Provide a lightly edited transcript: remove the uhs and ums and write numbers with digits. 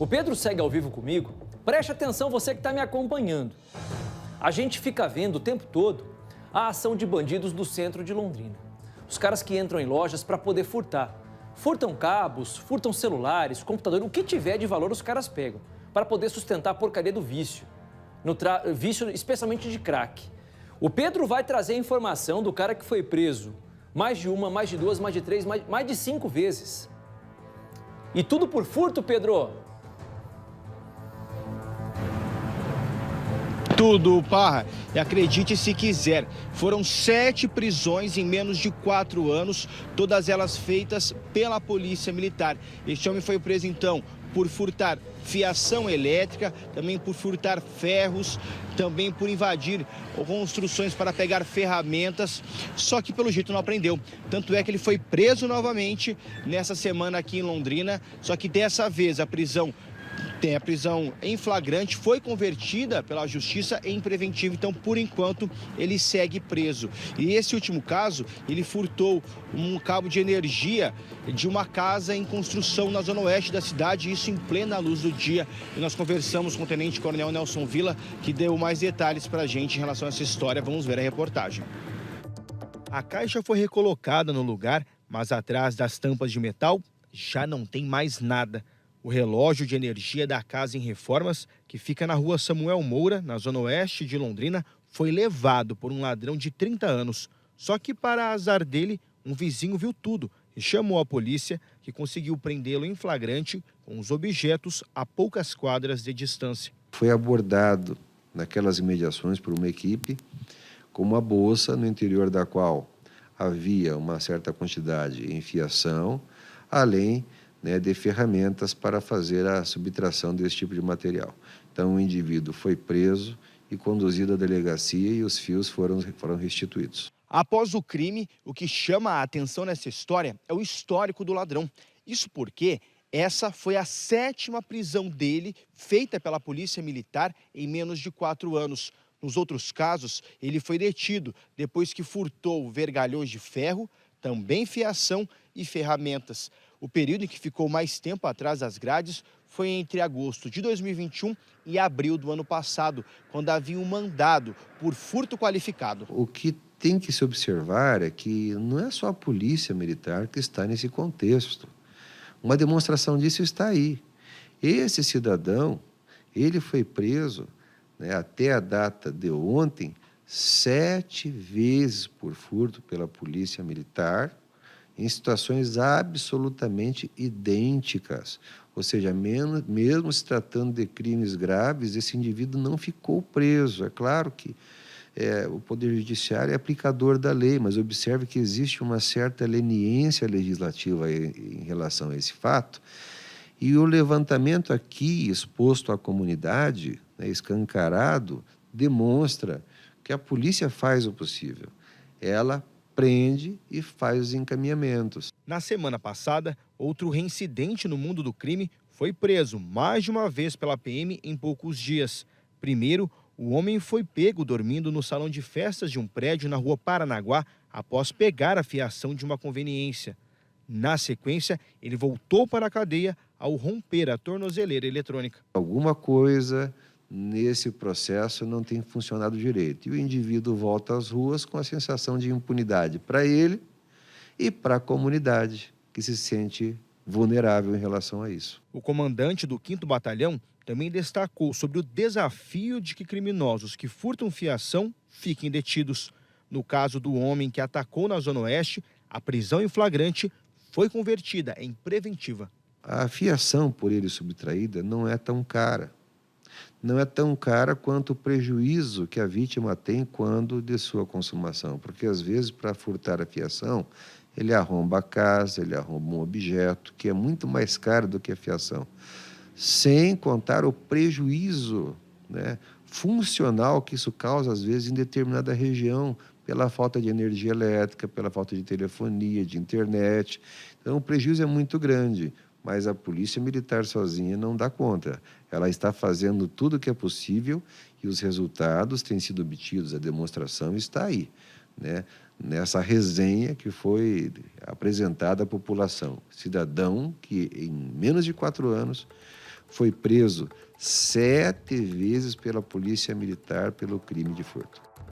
O Pedro segue ao vivo comigo. Preste atenção, você que está me acompanhando. A gente fica vendo o tempo todo a ação de bandidos do centro de Londrina. Os caras que entram em lojas para poder furtar. Furtam cabos, furtam celulares, computador, o que tiver de valor os caras pegam para poder sustentar a porcaria do vício. Vício especialmente de crack. O Pedro vai trazer a informação do cara que foi preso mais de uma, mais de duas, mais de três, mais de 5 vezes. E tudo por furto, Pedro? Tudo, Parra. E acredite se quiser, foram 7 prisões em menos de 4 anos, todas elas feitas pela Polícia Militar. Este homem foi preso, então, por furtar fiação elétrica, também por furtar ferros, também por invadir construções para pegar ferramentas, só que pelo jeito não aprendeu. Tanto é que ele foi preso novamente nessa semana aqui em Londrina, só que dessa vez a prisão em flagrante, foi convertida pela justiça em preventivo, então por enquanto ele segue preso. E esse último caso, ele furtou um cabo de energia de uma casa em construção na zona oeste da cidade, isso em plena luz do dia. E nós conversamos com o Tenente Coronel Nelson Villa, que deu mais detalhes para a gente em relação a essa história. Vamos ver a reportagem. A caixa foi recolocada no lugar, mas atrás das tampas de metal já não tem mais nada. O relógio de energia da casa em Reformas, que fica na rua Samuel Moura, na zona oeste de Londrina, foi levado por um ladrão de 30 anos. Só que, para azar dele, um vizinho viu tudo e chamou a polícia, que conseguiu prendê-lo em flagrante com os objetos a poucas quadras de distância. Foi abordado naquelas imediações por uma equipe com uma bolsa no interior da qual havia uma certa quantidade em fiação, além de ferramentas para fazer a subtração desse tipo de material. Então, o indivíduo foi preso e conduzido à delegacia e os fios foram restituídos. Após o crime, o que chama a atenção nessa história é o histórico do ladrão. Isso porque essa foi a 7ª prisão dele, feita pela Polícia Militar em menos de 4 anos. Nos outros casos, ele foi detido depois que furtou vergalhões de ferro, também fiação e ferramentas. O período em que ficou mais tempo atrás das grades foi entre agosto de 2021 e abril do ano passado, quando havia um mandado por furto qualificado. O que tem que se observar é que não é só a Polícia Militar que está nesse contexto. Uma demonstração disso está aí. Esse cidadão, ele foi preso, até a data de ontem, 7 vezes por furto pela Polícia Militar, em situações absolutamente idênticas. Ou seja, mesmo se tratando de crimes graves, esse indivíduo não ficou preso. É claro que o Poder Judiciário é aplicador da lei, mas observe que existe uma certa leniência legislativa em relação a esse fato. E o levantamento aqui exposto à comunidade, escancarado, demonstra que a polícia faz o possível. Ela prende e faz os encaminhamentos. Na semana passada, outro reincidente no mundo do crime foi preso mais de uma vez pela PM em poucos dias. Primeiro, o homem foi pego dormindo no salão de festas de um prédio na rua Paranaguá após pegar a fiação de uma conveniência. Na sequência, ele voltou para a cadeia ao romper a tornozeleira eletrônica. Alguma coisa nesse processo não tem funcionado direito. E o indivíduo volta às ruas com a sensação de impunidade para ele e para a comunidade, que se sente vulnerável em relação a isso. O comandante do 5º Batalhão também destacou sobre o desafio de que criminosos que furtam fiação fiquem detidos. No caso do homem que atacou na Zona Oeste, a prisão em flagrante foi convertida em preventiva. A fiação por ele subtraída não é tão cara. Não é tão cara quanto o prejuízo que a vítima tem quando de sua consumação. Porque, às vezes, para furtar a fiação, ele arromba a casa, ele arromba um objeto, que é muito mais caro do que a fiação. Sem contar o prejuízo funcional que isso causa, às vezes, em determinada região, pela falta de energia elétrica, pela falta de telefonia, de internet. Então, o prejuízo é muito grande. Mas a Polícia Militar sozinha não dá conta. Ela está fazendo tudo o que é possível e os resultados têm sido obtidos, a demonstração está aí, nessa resenha que foi apresentada à população. Cidadão que, em menos de 4 anos, foi preso 7 vezes pela polícia militar pelo crime de furto.